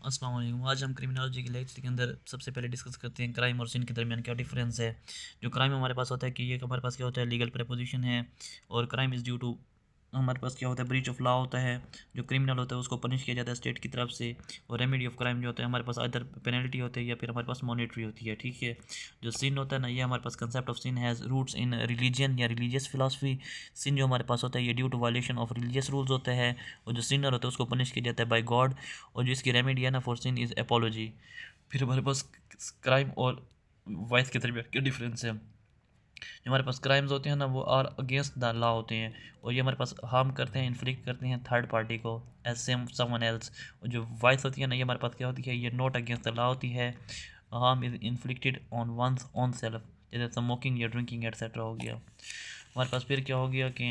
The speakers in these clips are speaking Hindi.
अस्सलाम वालेकुम। आज हम क्रिमिनोलॉजी के लेक्चर के अंदर सबसे पहले डिस्कस करते हैं क्राइम और सिन के दरमियान क्या डिफरेंस है। जो क्राइम हमारे पास होता है कि ये हमारे पास क्या होता है, लीगल प्रपोजिशन है। और क्राइम इज़ ड्यू टू हमारे पास क्या होता है, ब्रीच ऑफ लॉ होता है। जो क्रिमिनल होता है उसको पनिश किया जाता है स्टेट की तरफ से। और रेमेडी ऑफ क्राइम जो होता है हमारे पास अदर पेनल्टी होती है या फिर हमारे पास मॉनेटरी होती है। ठीक है। जो सिन होता है ना, ये हमारे पास concept of sin has roots in religion या रिलीजियस फिलासफी। सिन जो हमारे पास होता है ये due to violation of religious rules होता है। और जो सिनर होता है उसको पनिश किया जाता है बाय गॉड। और जो इसकी रेमेडी है ना फॉर सिन इज़ एपोलॉजी। फिर हमारे पास क्राइम और वाइस के दरमियान क्या डिफरेंस है। जो हमारे पास क्राइम्स होते हैं ना वो आर अगेंस्ट द लॉ होते हैं। और ये हमारे पास हार्म करते हैं, इन्फ्लिक्ट करते हैं थर्ड पार्टी को एज सेम समवन एल्स। और जो वाइस होती है ना, ये हमारे पास क्या होती है, ये नॉट अगेंस्ट द लॉ होती है। Harm is inflicted on one's on self, जैसे स्मोकिंग या ड्रिंकिंग एट्सेट्रा हो गया। हमारे पास फिर क्या हो गया कि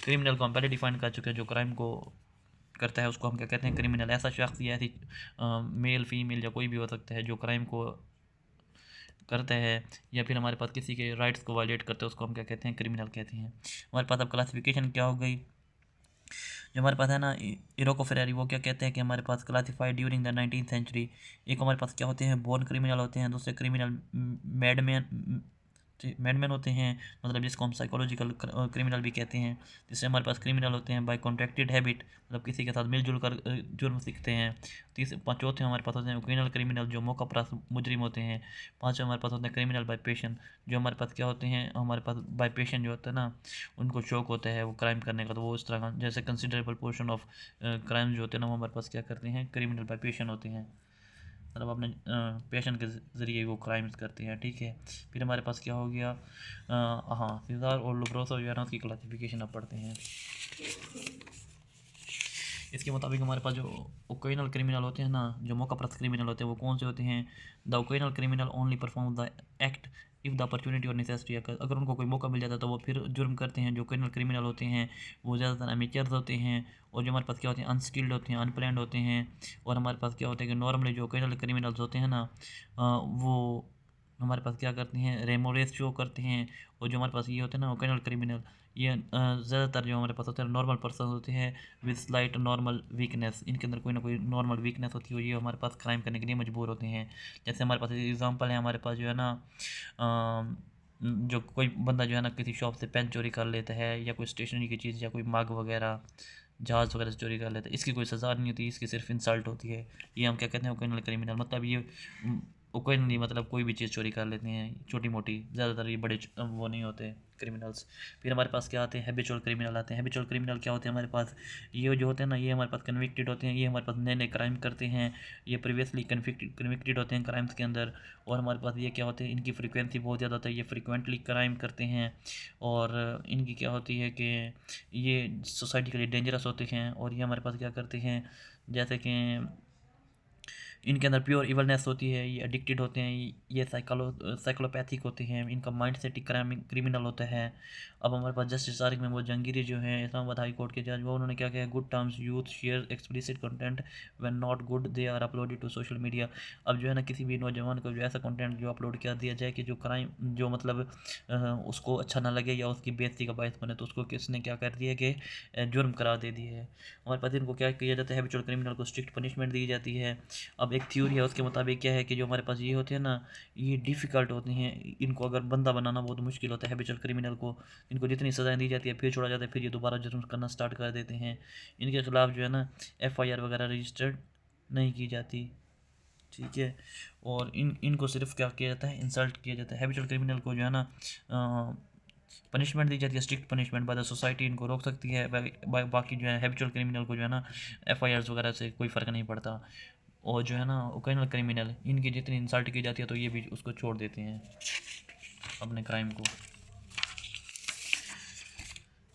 क्रिमिनल को हम पहले डिफाइन कर चुके हैं। जो क्राइम को करता है उसको हम क्या कहते हैं, क्रिमिनल। ऐसा शख्स या ऐसी मेल फीमेल या कोई भी हो सकता है जो क्राइम को करता है या फिर हमारे पास किसी के राइट्स को वायलेट करते हैं, उसको हम क्या कहते हैं, क्रिमिनल कहते हैं। हमारे पास अब क्लासिफिकेशन क्या हो गई। जो हमारे पास है ना, इरोको फेरारी वो क्या कहते हैं कि हमारे पास classified during the 19th century. एक हमारे पास क्या होते हैं, बोर्न क्रिमिनल होते हैं। दूसरे क्रिमिनल मैडमैन मैडमैन होते हैं, मतलब जिसको हम साइकोलॉजिकल क्रिमिनल भी कहते हैं। जिससे हमारे पास क्रिमिनल होते हैं बाय कॉन्ट्रैक्टेड हैबिट, मतलब किसी के साथ मिलजुल कर जुर्म सीखते हैं। चौथे हमारे पास होते हैं क्रिमिनल क्रिमिनल जो मौका परस्त मुजरिम होते हैं। पाँचवें हमारे पास होते हैं क्रिमिनल बाय पैशन, जो हमारे पास क्या होते हैं, हमारे पास बाय पैशन जो होता है ना, उनको शौक होता है वो क्राइम करने का, तो वो इस तरह का जैसे कंसिडरेबल पोर्शन ऑफ क्राइम जो होते हैं ना वो हमारे पास क्या करते हैं, क्रिमिनल बाय पैशन होते हैं। मतलब अपने पैशन के ज़रिए वो क्राइम्स करते हैं। ठीक है। फिर हमारे पास क्या हो गया, हाँ, सीज़ार और लुब्रोसा जो है ना उसकी क्लासिफिकेशन अब पढ़ते हैं। इसके मुताबिक हमारे पास जो ओकेजनल क्रिमिनल होते हैं ना, जो मौका परस्त क्रिमिनल होते हैं, वो कौन से होते हैं। The occasional criminal only perform the act if the opportunity और नेसेसिटी, अगर उनको कोई मौका मिल जाता है तो वो फिर जुर्म करते हैं। जो ओकेजनल क्रिमिनल होते हैं वो ज़्यादातर अमेचर्स होते हैं। और जो हमारे पास क्या होते हैं, अनस्किल्ड होते हैं, अनप्लान्ड होते हैं। और हमारे पास क्या होता है कि नॉर्मली जो ओकेजनल क्रिमिनल्स होते हैं ना, वो हमारे पास क्या करते हैं, रेमोरेस शो करते हैं। और जो हमारे पास ये होते हैं ना ओकेजनल क्रिमिनल, ये ज़्यादातर जो हमारे पास होते हैं नॉर्मल पर्सन होते हैं विद स्लाइट नॉर्मल वीकनेस। इनके अंदर कोई ना कोई नॉर्मल वीकनेस होती है, ये हमारे पास क्राइम करने के लिए मजबूर होते हैं। जैसे हमारे पास एग्जांपल है, हमारे पास जो है ना, जो कोई बंदा जो है ना किसी शॉप से पेन चोरी कर लेता है या कोई स्टेशनरी की चीज़ या कोई मग वगैरह जहाज़ वगैरह से चोरी कर लेता है, इसकी कोई सज़ा नहीं होती, इसकी सिर्फ इंसल्ट होती है। ये हम क्या कहते हैं, ओकेजनल क्रिमिनल। मतलब ये ओकेजनली मतलब कोई भी चीज़ चोरी कर लेते हैं छोटी मोटी, ज़्यादातर ये बड़े वो नहीं होते क्रिमिनल्स। फिर हमारे पास क्या आते हैं, हैबिचुअल क्रिमिनल आते हैं। हैबिचुअल क्रिमिनल क्या होते हैं हमारे पास, ये जो होते हैं ना, ये हमारे पास कन्विक्टेड होते हैं, ये हमारे पास नए नए क्राइम करते हैं। ये प्रीवियसली कन्विक्टेड होते हैं क्राइम्स के अंदर। और हमारे पास ये क्या होते हैं, इनकी फ्रीक्वेंसी बहुत ज़्यादा होता है, ये फ्रीक्वेंटली क्राइम करते हैं। और इनकी क्या होती है कि ये सोसाइटी के लिए डेंजरस होते हैं। और ये हमारे पास क्या करते हैं, जैसे कि इनके अंदर प्योर इवलनेस होती है, ये एडिक्टेड होते हैं, ये साइकोलोपैथिक होते हैं, इनका माइंड सेट ही क्रिमिनल होता है। अब हमारे पास जस्टिस तारिक महमूद जहांगीरी जो हैं इस्लामाबाद हाई कोर्ट के जज, वो उन्होंने क्या किया, good terms youth share explicit content when not good they are uploaded to social media. अब जो है ना, किसी भी नौजवान को जो ऐसा कंटेंट जो अपलोड कर दिया जाए कि जो क्राइम जो मतलब उसको अच्छा ना लगे या उसकी बेइज्जती का बायस बने, तो उसको किसने क्या कर दिया कि जुर्म करार दे दिए है। हमारे पास इनको क्या किया जाता है, हैबिचुअल क्रिमिनल को स्ट्रिक्ट पनिशमेंट दी जाती है। अब एक थ्योरी है उसके मुताबिक क्या है कि जो हमारे पास ये होते हैं ना, ये डिफ़िकल्ट होते हैं, इनको अगर बंदा बनाना बहुत मुश्किल होता है हैबिचुअल क्रिमिनल को। इनको जितनी सज़ाएं दी जाती है फिर छोड़ा जाता है, फिर ये दोबारा जुर्म करना स्टार्ट कर देते हैं। इनके खिलाफ जो है ना एफआईआर वगैरह रजिस्टर्ड नहीं की जाती। ठीक है। और इनको सिर्फ क्या किया जाता है, इंसल्ट किया जाता है। हैबिचुअल क्रिमिनल को जो है ना पनिशमेंट दी जाती है, strict punishment by the society, इनको रोक सकती है। बाकी जो है हैबिचुअल क्रिमिनल को जो है ना एफआईआर वगैरह से कोई फ़र्क नहीं पड़ता। और जो है ना ओकेजनल क्रिमिनल, इनकी जितनी इंसल्ट की जाती है तो ये भी उसको छोड़ देते हैं अपने क्राइम को।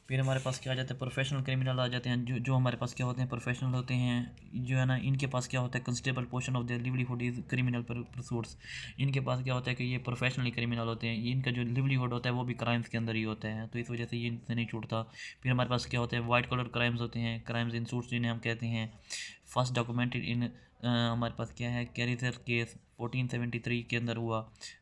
फिर हमारे पास क्या आ जाता है, प्रोफेशनल क्रिमिनल आ जाते हैं। जो हमारे पास क्या होते हैं, प्रोफेशनल होते हैं, जो है ना इनके पास क्या होता है, considerable portion of their livelihood is criminal pursuits. इनके पास क्या होता है कि ये प्रोफेशनली क्रिमिनल होते हैं, इनका जो लिवलीहुड होता है वो भी क्राइम्स के अंदर ही होता है, तो इस वजह से ये इनसे नहीं छूटता। फिर हमारे पास क्या होता है, वाइट कलर क्राइम्स होते हैं, क्राइम्स इन सूट्स जिन्हें हम कहते हैं। फर्स्ट डॉक्यूमेंटेड इन हमारे पास क्या है, कैरिसर केस 1473 के अंदर हुआ।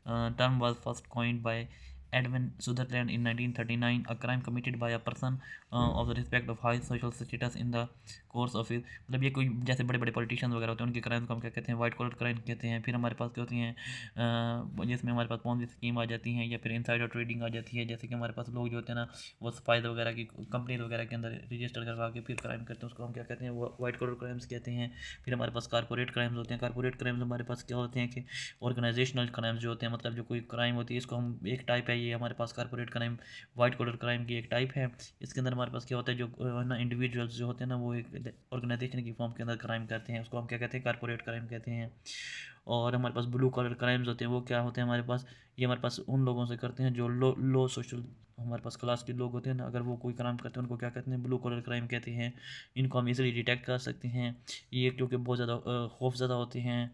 Term was first coined by Edwin Sutherland in 1939, a crime committed by a person of the respect of high social status in the course of is, मतलब ये कोई जैसे बड़े बड़े पॉलिटिशियन वगैरह होते हैं उनके क्राइम को हम क्या कहते हैं, वाइट कॉलर क्राइम कहते हैं। फिर हमारे पास क्या होती हैं जिसमें हमारे पास पॉन्जी स्कीम आ जाती हैं या फिर इनसाइडर ट्रेडिंग आ जाती है, जैसे कि हमारे पास लोग जो होते हैं ना वो स्पाइस वगैरह की कंपनी वगैरह के अंदर रजिस्टर करवा के फिर क्राइम करते हैं, उसको हम क्या कहते हैं, वो वाइट कॉलर क्राइम्स कहते हैं। फिर हमारे पास कारपोरेट क्राइम्स होते हैं। कारपोरेट क्राइम्स हमारे पास क्या होते हैं कि ऑर्गेनाइजेशनल क्राइम्स जो होते हैं, मतलब जो कोई क्राइम होती है इसको हम एक टाइप है ये हमारे पास corporate crime white collar crime की एक टाइप है। इसके अंदर हमारे पास क्या होता है, जो ना इंडिविजुअल्स जो होते हैं ना वो एक ऑर्गेनाइजेशन की फॉर्म के अंदर क्राइम करते हैं, उसको हम क्या कहते हैं, कारपोरेट क्राइम कहते हैं। और हमारे पास ब्लू कॉलर क्राइम्स होते हैं, वो क्या होते हैं हमारे पास, ये हमारे पास उन लोगों से करते हैं जो लो लो सोशल हमारे पास क्लास के लोग होते हैं ना, अगर वो कोई क्राइम करते हैं उनको क्या कहते हैं, ब्लू कॉलर क्राइम कहते हैं। इनको हम इजीली डिटेक्ट कर सकते हैं, ये क्योंकि बहुत ज़्यादा खौफज़दा होते हैं।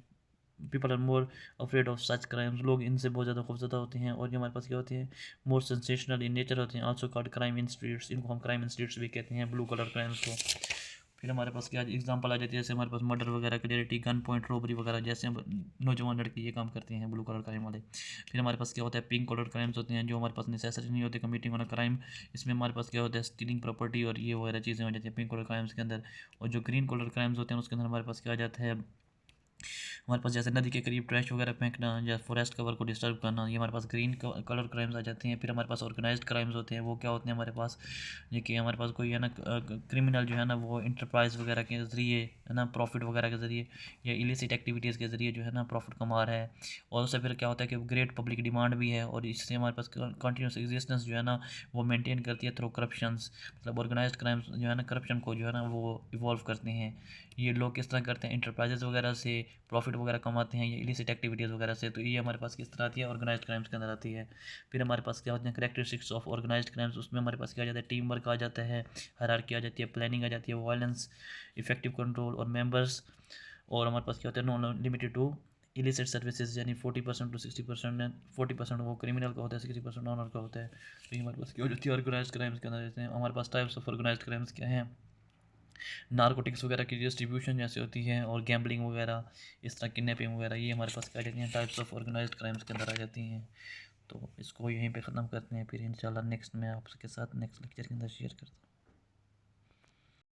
People are more afraid of such crimes, लोग इनसे बहुत ज़्यादा खौफज़दा होते हैं। और ये हमारे पास क्या होते हैं, मोर सेंसेशनल इन नेचर होते हैं, आल्सो कॉल्ड क्राइम इन स्ट्रीट्स, इनको हम क्राइम इन स्ट्रीट्स भी कहते हैं ब्लू कलर क्राइम्स को। फिर हमारे पास क्या एग्जांपल आ जाती है, जैसे हमारे पास मर्डर वगैरह क्लियरिटी, गन पॉइंट रॉबरी वगैरह, जैसे हम नौजवान लड़के ये काम करते हैं ब्लू कलर क्राइम वाले। फिर हमारे पास क्या होता है, पिंक कलर क्राइम्स होते हैं, जो हमारे पास नेसेसरी नहीं होते कमिटिंग ऑन क्राइम। इसमें हमारे पास क्या होता है, स्टीलिंग प्रॉपर्टी और ये वगैरह चीज़ें हो जाती हैं पिंक कलर क्राइम्स के अंदर। और जो ग्रीन कलर क्राइम्स होते हैं उसके अंदर हमारे पास क्या आ जाता है, हमारे पास जैसे नदी के करीब ट्रैश वगैरह फेंकना या फॉरेस्ट कवर को डिस्टर्ब करना, ये हमारे पास ग्रीन कलर क्राइम्स आ जाते हैं। फिर हमारे पास ऑर्गेनाइज्ड क्राइम्स होते हैं, वो क्या होते हैं हमारे पास, ये कि हमारे पास कोई है ना क्रिमिनल जो है ना वो इंटरप्राइज वगैरह के ज़रिए है ना, प्रॉफिट वगैरह के ज़रिए या इलिसिट एक्टिविटीज़ के ज़रिए जो है ना प्रॉफिट कमा रहा है। और उससे फिर क्या होता है कि ग्रेट पब्लिक डिमांड भी है, और इससे हमारे पास कंटिन्यूस एग्जिस्टेंस जो है ना वो मेंटेन करती है थ्रू करप्शंस, मतलब ऑर्गेनाइज्ड क्राइम्स जो है ना करप्शन को जो है ना वो इवॉल्व करते हैं। ये लोग किस तरह करते हैं, इंटरप्राइजेज वगैरह से प्रॉफिट वगैरह कमाते हैं या इलिसिट एक्टिविटीज़ वगैरह से, तो ये हमारे पास किस तरह आती है, ऑर्गेनाइज्ड क्राइम्स के अंदर आती है। फिर हमारे पास क्या होते हैं, करेक्टरिस्टिक्स ऑफ ऑर्गेनाइज्ड क्राइम्स, उसमें हमारे पास क्या आ जाता है, टीम वर्क आ जाता है, हायरार्की आ जाती है, प्लानिंग आ जाती है, वायलेंस, इफेक्टिव कंट्रोल और मेंबर्स। और हमारे पास क्या होता है, non limited to illicit services, यानी 40% टू 60%, 40% वो क्रिमिनल का होता है, 60% ऑनर का होता है। तो ये हमारे पास क्या हो जाती है, ऑर्गेनाइज्ड क्राइम्स के अंदर रहते हैं। हमारे पास टाइप्स ऑफ ऑर्गेनाइज्ड क्राइम्स क्या हैं, नारकोटिक्स वगैरह की डिस्ट्रीब्यूशन जैसे होती है, और गैम्बलिंग वगैरह, इस तरह किडनैपिंग वगैरह, ये हमारे पास क्या जाती हैं, टाइप्स ऑफ ऑर्गेनाइज्ड क्राइम्स के अंदर आ जाती हैं। तो इसको यहीं पे ख़त्म करते हैं, फिर इंशाल्लाह नेक्स्ट मैं आपके साथ नेक्स्ट लेक्चर के अंदर शेयर करता हूँ।